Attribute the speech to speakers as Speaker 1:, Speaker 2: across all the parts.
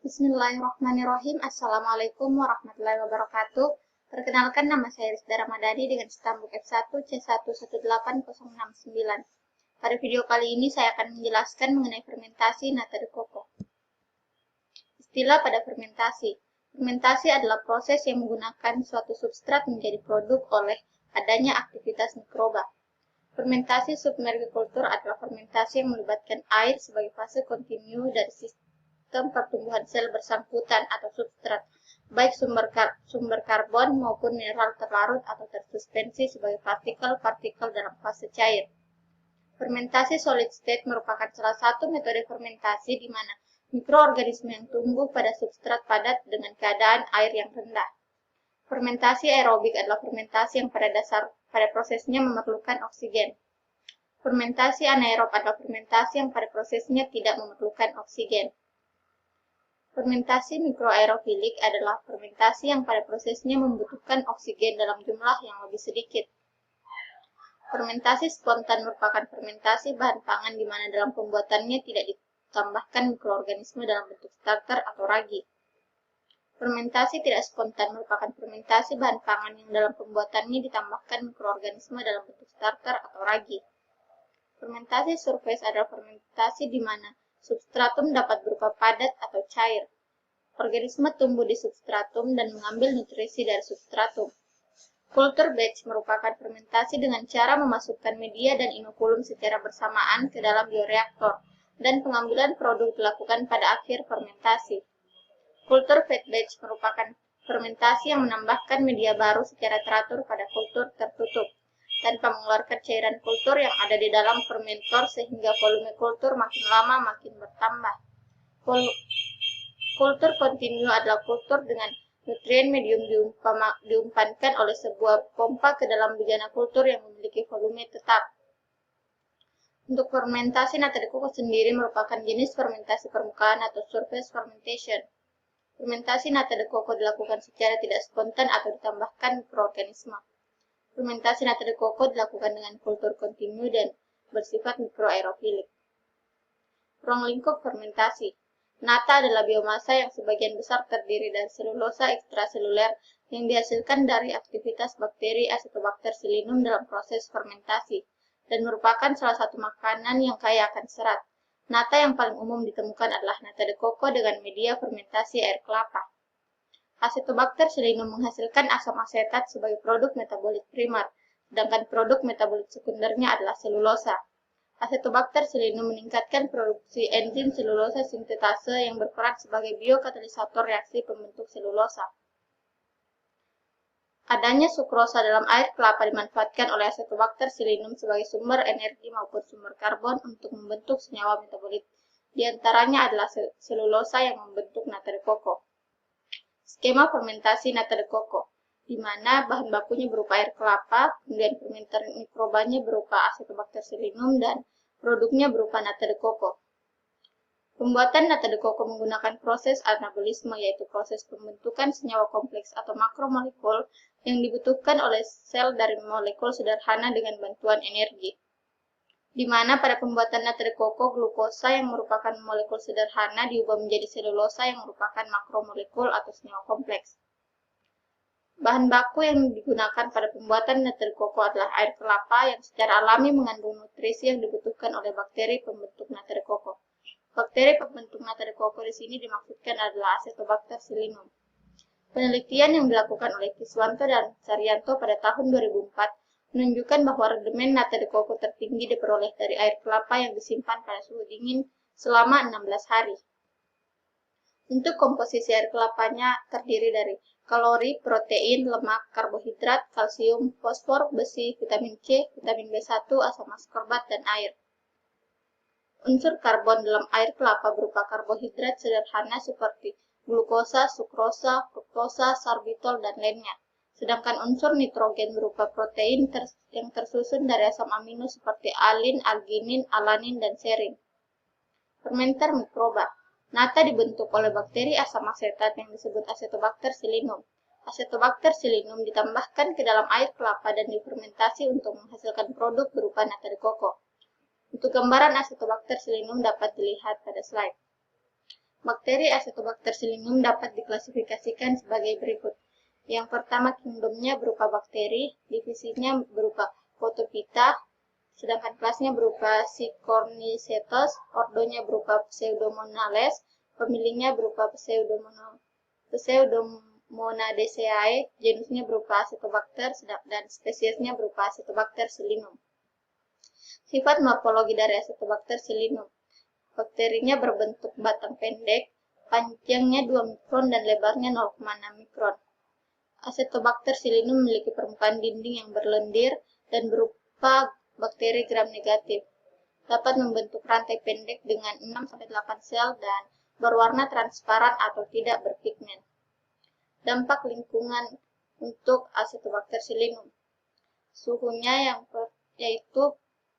Speaker 1: Bismillahirrahmanirrahim. Assalamualaikum warahmatullahi wabarakatuh. Perkenalkan, nama saya Rizda Ramadhani dengan stambuk F1 C118069. Pada video kali ini saya akan menjelaskan mengenai fermentasi nata de coco. Istilah pada fermentasi. Fermentasi adalah proses yang menggunakan suatu substrat menjadi produk oleh adanya aktivitas mikroba. Fermentasi submergikultur adalah fermentasi yang melibatkan air sebagai fase kontinu dari sistem pertumbuhan sel bersangkutan atau substrat, baik sumber karbon maupun mineral terlarut atau tersuspensi sebagai partikel-partikel dalam fase cair. Fermentasi solid state merupakan salah satu metode fermentasi di mana mikroorganisme yang tumbuh pada substrat padat dengan keadaan air yang rendah. Fermentasi aerobik adalah fermentasi yang pada prosesnya memerlukan oksigen. Fermentasi anaerob adalah fermentasi yang pada prosesnya tidak memerlukan oksigen. Fermentasi mikroaerofilik adalah fermentasi yang pada prosesnya membutuhkan oksigen dalam jumlah yang lebih sedikit. Fermentasi spontan merupakan fermentasi bahan pangan di mana dalam pembuatannya tidak ditambahkan mikroorganisme dalam bentuk starter atau ragi. Fermentasi tidak spontan merupakan fermentasi bahan pangan yang dalam pembuatannya ditambahkan mikroorganisme dalam bentuk starter atau ragi. Fermentasi surface adalah fermentasi di mana substratum dapat berupa padat atau cair. Organisme tumbuh di substratum dan mengambil nutrisi dari substratum. Culture batch merupakan fermentasi dengan cara memasukkan media dan inokulum secara bersamaan ke dalam bioreaktor, dan pengambilan produk dilakukan pada akhir fermentasi. Culture fed batch merupakan fermentasi yang menambahkan media baru secara teratur pada kultur tertutup, tanpa mengeluarkan cairan kultur yang ada di dalam fermentor sehingga volume kultur makin lama makin bertambah. Kultur kontinu adalah kultur dengan nutrien medium diumpankan oleh sebuah pompa ke dalam bejana kultur yang memiliki volume tetap. Untuk fermentasi nata de coco sendiri merupakan jenis fermentasi permukaan atau surface fermentation. Fermentasi nata de coco dilakukan secara tidak spontan atau ditambahkan mikroorganisme. Fermentasi nata de coco dilakukan dengan kultur kontinu dan bersifat mikroaerofilik. Ruang lingkup fermentasi. Nata adalah biomasa yang sebagian besar terdiri dari selulosa ekstraseluler yang dihasilkan dari aktivitas bakteri Acetobacter pseulinum dalam proses fermentasi, dan merupakan salah satu makanan yang kaya akan serat. Nata yang paling umum ditemukan adalah nata de coco dengan media fermentasi air kelapa. Acetobacter pseulinum menghasilkan asam asetat sebagai produk metabolit primer, sedangkan produk metabolit sekundernya adalah selulosa. Acetobacter pseulinum meningkatkan produksi enzim selulosa sintetase yang berperan sebagai biokatalisator reaksi pembentuk selulosa. Adanya sukrosa dalam air kelapa dimanfaatkan oleh Acetobacter pseulinum sebagai sumber energi maupun sumber karbon untuk membentuk senyawa metabolit. Di antaranya adalah selulosa yang membentuk nata de coco. Skema fermentasi nata de coco, di mana bahan bakunya berupa air kelapa, kemudian fermenter mikrobanya berupa Acetobacter pseulinum, dan produknya berupa nata de coco. Pembuatan nata de coco menggunakan proses anabolisme, yaitu proses pembentukan senyawa kompleks atau makromolekul yang dibutuhkan oleh sel dari molekul sederhana dengan bantuan energi. Di mana pada pembuatan nata de coco, glukosa yang merupakan molekul sederhana diubah menjadi selulosa yang merupakan makromolekul atau senyawa kompleks. Bahan baku yang digunakan pada pembuatan nata de coco adalah air kelapa yang secara alami mengandung nutrisi yang dibutuhkan oleh bakteri pembentuk nata de coco. Bakteri pembentuk nata de coco di sini dimaksudkan adalah Acetobacter pseulinum. Penelitian yang dilakukan oleh Kiswanto dan Saryanto pada tahun 2004 menunjukkan bahwa redemen nata de coco tertinggi diperoleh dari air kelapa yang disimpan pada suhu dingin selama 16 hari. Untuk komposisi air kelapanya terdiri dari kalori, protein, lemak, karbohidrat, kalsium, fosfor, besi, vitamin C, vitamin B1, asam askorbat, dan air. Unsur karbon dalam air kelapa berupa karbohidrat sederhana seperti glukosa, sukrosa, fruktosa, sorbitol, dan lainnya. Sedangkan unsur nitrogen berupa protein yang tersusun dari asam amino seperti alin, arginin, alanin, dan serin. Fermenter mikroba. Nata dibentuk oleh bakteri asam asetat yang disebut Acetobacter pseulinum. Acetobacter pseulinum ditambahkan ke dalam air kelapa dan difermentasi untuk menghasilkan produk berupa nata de coco. Untuk gambaran Acetobacter pseulinum dapat dilihat pada slide. Bakteri Acetobacter Silinium dapat diklasifikasikan sebagai berikut. Yang pertama, kingdomnya berupa bakteri, divisinya berupa Photophyta, sedangkan kelasnya berupa Scicornicetes, ordonya berupa Pseudomonales, familinya berupa Pseudomonaceae, genusnya berupa Acetobacter, dan spesiesnya berupa Acetobacter Silinium. Sifat morfologi dari Acetobacter Silinium. Bakterinya berbentuk batang pendek, panjangnya 2 mikron dan lebarnya 0,6 mikron. Acetobacter Silinium memiliki permukaan dinding yang berlendir dan berupa bakteri gram negatif. Dapat membentuk rantai pendek dengan 6-8 sel dan berwarna transparan atau tidak berpigmen. Dampak lingkungan untuk Acetobacter Silinium. Suhunya yaitu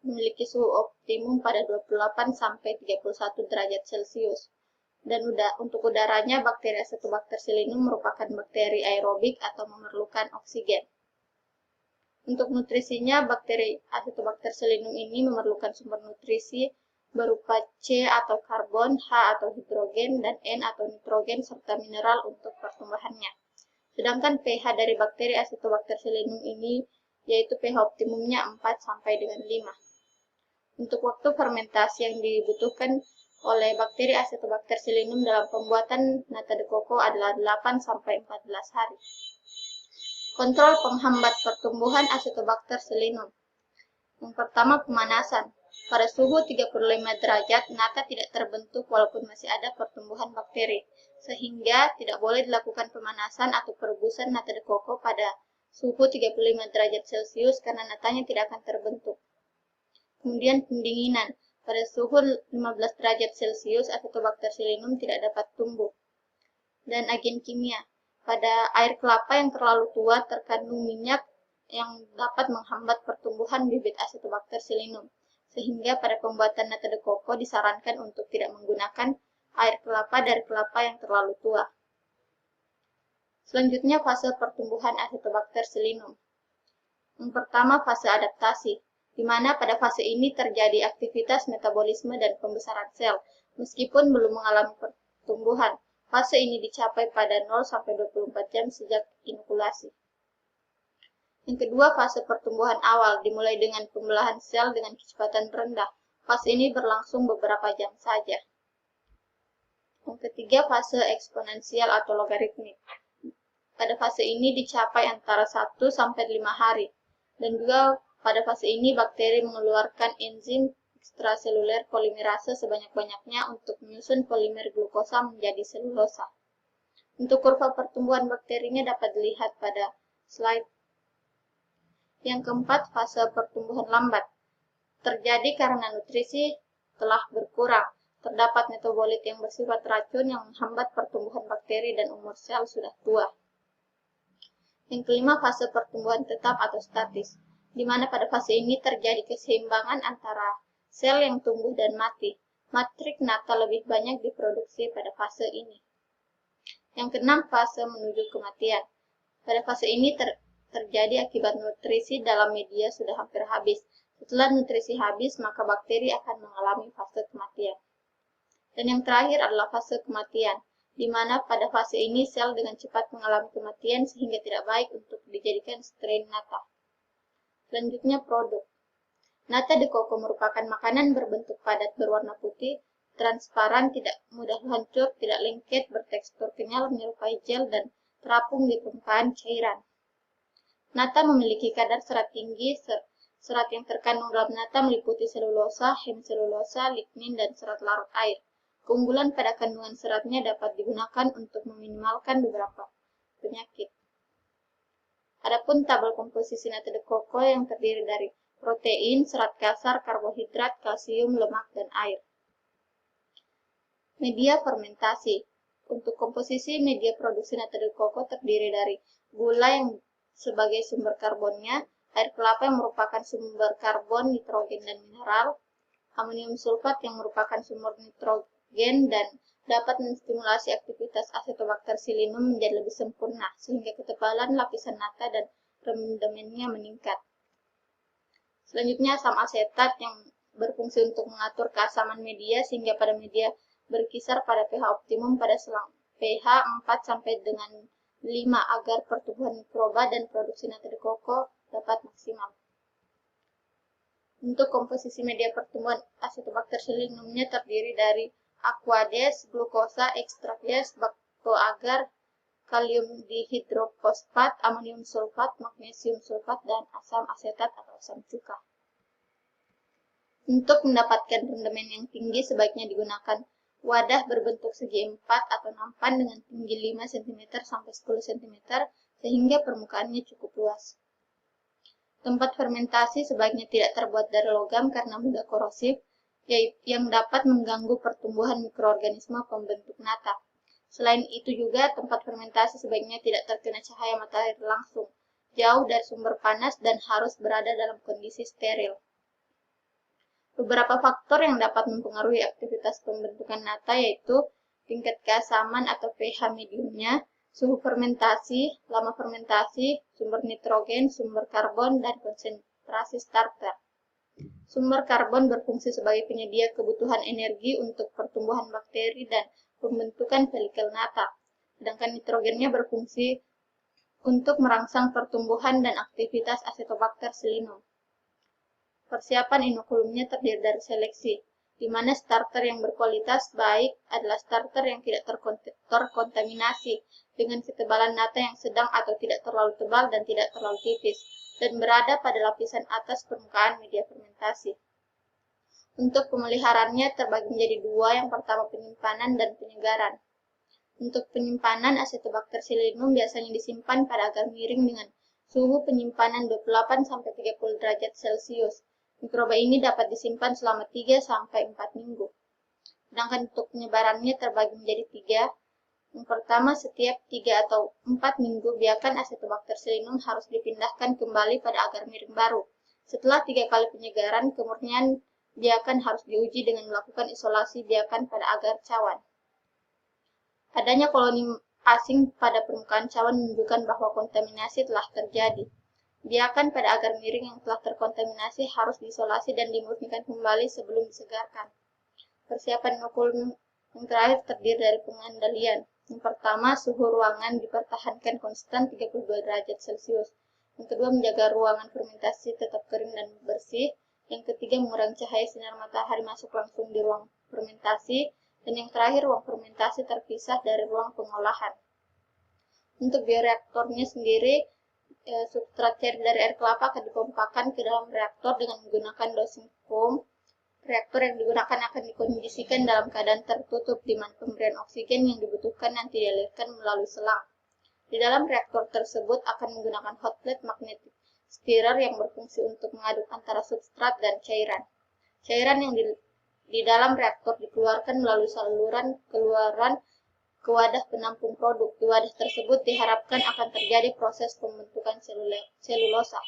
Speaker 1: memiliki suhu optimum pada 28-31 derajat Celcius. Dan untuk udaranya, bakteri Acetobacter Silinium merupakan bakteri aerobik atau memerlukan oksigen. Untuk nutrisinya, bakteri Acetobacter Silinium ini memerlukan sumber nutrisi berupa C atau karbon, H atau hidrogen, dan N atau nitrogen, serta mineral untuk pertumbuhannya. Sedangkan pH dari bakteri Acetobacter Silinium ini yaitu pH optimumnya 4 sampai dengan 5. Untuk waktu fermentasi yang dibutuhkan oleh bakteri Acetobacter Silinium dalam pembuatan nata de coco adalah 8 sampai 14 hari. Kontrol penghambat pertumbuhan Acetobacter Silinium. Yang pertama, pemanasan. Pada suhu 35 derajat, nata tidak terbentuk walaupun masih ada pertumbuhan bakteri, sehingga tidak boleh dilakukan pemanasan atau perebusan nata de coco pada suhu 35 derajat Celcius karena natanya tidak akan terbentuk. Kemudian pendinginan. Pada suhu 15 derajat Celcius, Acetobacter Silinium tidak dapat tumbuh. Dan agen kimia. Pada air kelapa yang terlalu tua terkandung minyak yang dapat menghambat pertumbuhan bibit Acetobacter Silinium. Sehingga pada pembuatan nata de coco disarankan untuk tidak menggunakan air kelapa dari kelapa yang terlalu tua. Selanjutnya, fase pertumbuhan Acetobacter Silinium. Yang pertama, fase adaptasi, di mana pada fase ini terjadi aktivitas metabolisme dan pembesaran sel, meskipun belum mengalami pertumbuhan. Fase ini dicapai pada 0-24 jam sejak inokulasi. Yang kedua, fase pertumbuhan awal, dimulai dengan pembelahan sel dengan kecepatan rendah. Fase ini berlangsung beberapa jam saja. Yang ketiga, fase eksponensial atau logaritmik. Pada fase ini dicapai antara 1-5 hari. Dan juga pada fase ini bakteri mengeluarkan enzim ekstraseluler polimerase sebanyak-banyaknya untuk menyusun polimer glukosa menjadi selulosa. Untuk kurva pertumbuhan bakterinya dapat dilihat pada slide. Yang keempat, fase pertumbuhan lambat. Terjadi karena nutrisi telah berkurang. Terdapat metabolit yang bersifat racun yang menghambat pertumbuhan bakteri dan umur sel sudah tua. Yang kelima, fase pertumbuhan tetap atau statis, di mana pada fase ini terjadi keseimbangan antara sel yang tumbuh dan mati. Matrik nata lebih banyak diproduksi pada fase ini. Yang keenam, fase menuju kematian. Pada fase ini terjadi akibat nutrisi dalam media sudah hampir habis. Setelah nutrisi habis, maka bakteri akan mengalami fase kematian. Dan yang terakhir adalah fase kematian, di mana pada fase ini sel dengan cepat mengalami kematian sehingga tidak baik untuk dijadikan strain nata. Selanjutnya, produk. Nata de coco merupakan makanan berbentuk padat berwarna putih, transparan, tidak mudah hancur, tidak lengket, bertekstur kenyal, menyerupai gel, dan terapung di permukaan cairan. Nata memiliki kadar serat tinggi. Serat yang terkandung dalam nata meliputi selulosa, hemselulosa, lignin, dan serat larut air. Keunggulan pada kandungan seratnya dapat digunakan untuk meminimalkan beberapa penyakit. Adapun tabel komposisi nata de coco yang terdiri dari protein, serat kasar, karbohidrat, kalsium, lemak, dan air. Media fermentasi. Untuk komposisi media produksi nata de coco terdiri dari gula yang sebagai sumber karbonnya, air kelapa yang merupakan sumber karbon, nitrogen, dan mineral, amonium sulfat yang merupakan sumber nitrogen dan dapat menstimulasi aktivitas Acetobacter Silinium menjadi lebih sempurna, sehingga ketebalan lapisan nata dan rendemennya meningkat. Selanjutnya, asam asetat yang berfungsi untuk mengatur keasaman media, sehingga pada media berkisar pada pH optimum pada selang pH 4 sampai dengan 5 agar pertumbuhan mikroba dan produksi nata de coco dapat maksimal. Untuk komposisi media pertumbuhan Acetobacter silinumnya terdiri dari aquades, glukosa, ekstrak yeast, bacto-agar, kalium dihidrofosfat, amonium sulfat, magnesium sulfat, dan asam asetat atau asam cuka. Untuk mendapatkan rendemen yang tinggi, sebaiknya digunakan wadah berbentuk segi 4 atau nampan dengan tinggi 5 cm sampai 10 cm sehingga permukaannya cukup luas. Tempat fermentasi sebaiknya tidak terbuat dari logam karena mudah korosif, yang dapat mengganggu pertumbuhan mikroorganisme pembentuk nata. Selain itu juga, tempat fermentasi sebaiknya tidak terkena cahaya matahari langsung, jauh dari sumber panas, dan harus berada dalam kondisi steril. Beberapa faktor yang dapat mempengaruhi aktivitas pembentukan nata yaitu tingkat keasaman atau pH mediumnya, suhu fermentasi, lama fermentasi, sumber nitrogen, sumber karbon, dan konsentrasi starter. Sumber karbon berfungsi sebagai penyedia kebutuhan energi untuk pertumbuhan bakteri dan pembentukan folikel nata, sedangkan nitrogennya berfungsi untuk merangsang pertumbuhan dan aktivitas Acetobacter silinum. Persiapan inokulumnya terdiri dari seleksi, di mana starter yang berkualitas baik adalah starter yang tidak terkontaminasi dengan ketebalan nata yang sedang atau tidak terlalu tebal dan tidak terlalu tipis, dan berada pada lapisan atas permukaan media fermentasi. Untuk pemeliharaannya terbagi menjadi dua, yang pertama penyimpanan dan penyegaran. Untuk penyimpanan, Acetobacter silinum biasanya disimpan pada agar miring dengan suhu penyimpanan 28-30 derajat Celcius. Mikroba ini dapat disimpan selama 3-4 minggu. Sedangkan untuk penyebarannya terbagi menjadi 3. Yang pertama, setiap 3 atau 4 minggu biarkan Acetobacter silinum harus dipindahkan kembali pada agar miring baru. Setelah 3 kali penyegaran, kemurnian biarkan harus diuji dengan melakukan isolasi biarkan pada agar cawan. Adanya koloni asing pada permukaan cawan menunjukkan bahwa kontaminasi telah terjadi. Biarkan pada agar miring yang telah terkontaminasi harus diisolasi dan dimurnikan kembali sebelum disegarkan. Persiapan inokulum yang terakhir terdiri dari pengendalian. Yang pertama, suhu ruangan dipertahankan konstan 32 derajat Celcius. Yang kedua, menjaga ruangan fermentasi tetap kering dan bersih. Yang ketiga, mengurangi cahaya sinar matahari masuk langsung di ruang fermentasi. Dan yang terakhir, ruang fermentasi terpisah dari ruang pengolahan. Untuk bioreaktornya sendiri, substrat cair dari air kelapa akan dipompakan ke dalam reaktor dengan menggunakan dosing foam. Reaktor yang digunakan akan dikondisikan dalam keadaan tertutup, di mana pemberian oksigen yang dibutuhkan nanti dialirkan melalui selang. Di dalam reaktor tersebut akan menggunakan hot plate magnetic stirrer yang berfungsi untuk mengaduk antara substrat dan cairan. Cairan yang di dalam reaktor dikeluarkan melalui saluran keluaran ke wadah penampung produk. Di wadah tersebut diharapkan akan terjadi proses pembentukan selulosa.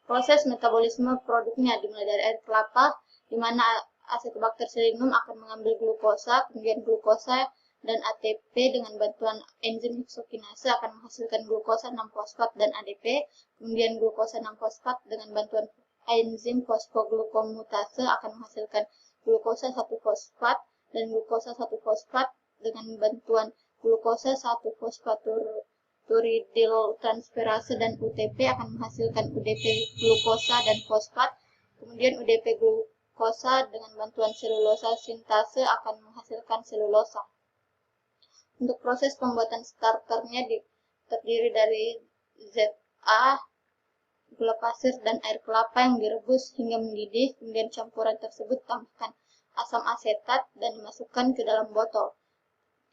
Speaker 1: Proses metabolisme produknya dimulai dari air kelapa, di mana Acetobacter silinum akan mengambil glukosa, kemudian glukosa dan ATP dengan bantuan enzim heksokinase akan menghasilkan glukosa 6-fosfat dan ADP, kemudian glukosa 6-fosfat dengan bantuan enzim fosfoglukomutase akan menghasilkan glukosa 1-fosfat dan glukosa 1-fosfat dengan bantuan glukosa 1-fosfaturidyl transferase dan UTP akan menghasilkan UDP glukosa dan fosfat, kemudian UDP glukosa dengan bantuan selulosa sintase akan menghasilkan selulosa. Untuk proses pembuatan starternya terdiri dari ZA, gula pasir, dan air kelapa yang direbus hingga mendidih, kemudian campuran tersebut tambahkan asam asetat dan dimasukkan ke dalam botol.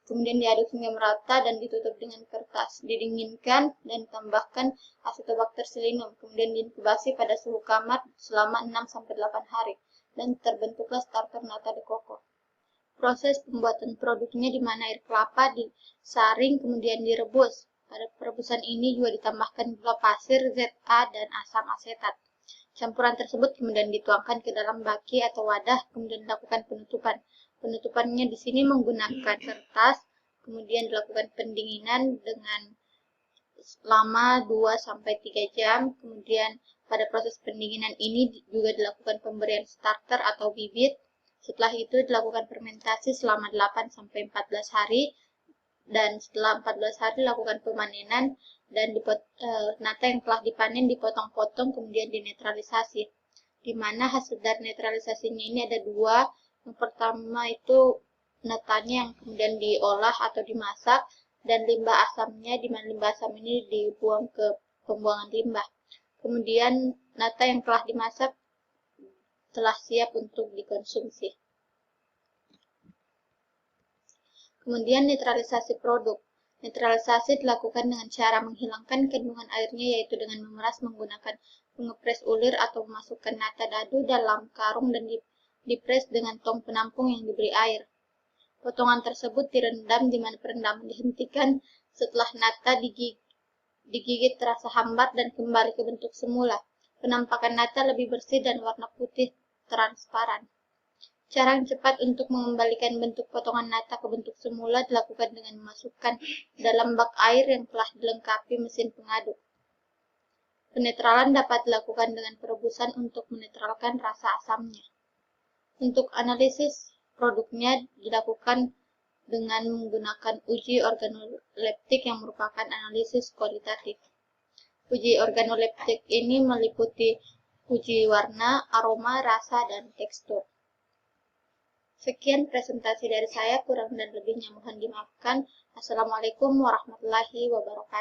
Speaker 1: Kemudian diaduk hingga merata dan ditutup dengan kertas. Didinginkan dan ditambahkan Acetobacter silinum, kemudian diinkubasi pada suhu kamar selama 6-8 hari, dan terbentuklah starter nata de coco. Proses pembuatan produknya di mana air kelapa disaring kemudian direbus. Pada perebusan ini juga ditambahkan gula pasir, ZA, dan asam asetat. Campuran tersebut kemudian dituangkan ke dalam baki atau wadah, kemudian dilakukan penutupan. Penutupannya di sini menggunakan kertas, kemudian dilakukan pendinginan dengan lama 2-3 jam. Kemudian pada proses pendinginan ini juga dilakukan pemberian starter atau bibit Setelah itu dilakukan fermentasi selama 8-14 hari, dan setelah 14 hari dilakukan pemanenan, dan nata yang telah dipanen dipotong-potong kemudian dinetralisasi. Di mana hasil dari netralisasinya ini ada dua. Yang pertama itu natanya yang kemudian diolah atau dimasak, dan limbah asamnya, di mana limbah asam ini dibuang ke pembuangan limbah. Kemudian nata yang telah dimasak telah siap untuk dikonsumsi. Kemudian netralisasi produk. Netralisasi dilakukan dengan cara menghilangkan kandungan airnya, yaitu dengan memeras menggunakan pengepres ulir atau memasukkan nata dadu dalam karung dan dipres dengan tong penampung yang diberi air. Potongan tersebut direndam, di mana perendaman dihentikan setelah nata digigit terasa hambar dan kembali ke bentuk semula. Penampakan nata lebih bersih dan warna putih transparan. Cara yang cepat untuk mengembalikan bentuk potongan nata ke bentuk semula dilakukan dengan memasukkan dalam bak air yang telah dilengkapi mesin pengaduk. Penetralan dapat dilakukan dengan perebusan untuk menetralkan rasa asamnya. Untuk analisis produknya dilakukan dengan menggunakan uji organoleptik yang merupakan analisis kualitatif. Uji organoleptik ini meliputi uji warna, aroma, rasa, dan tekstur. Sekian presentasi dari saya, kurang dan lebihnya mohon dimaafkan. Assalamualaikum warahmatullahi wabarakatuh.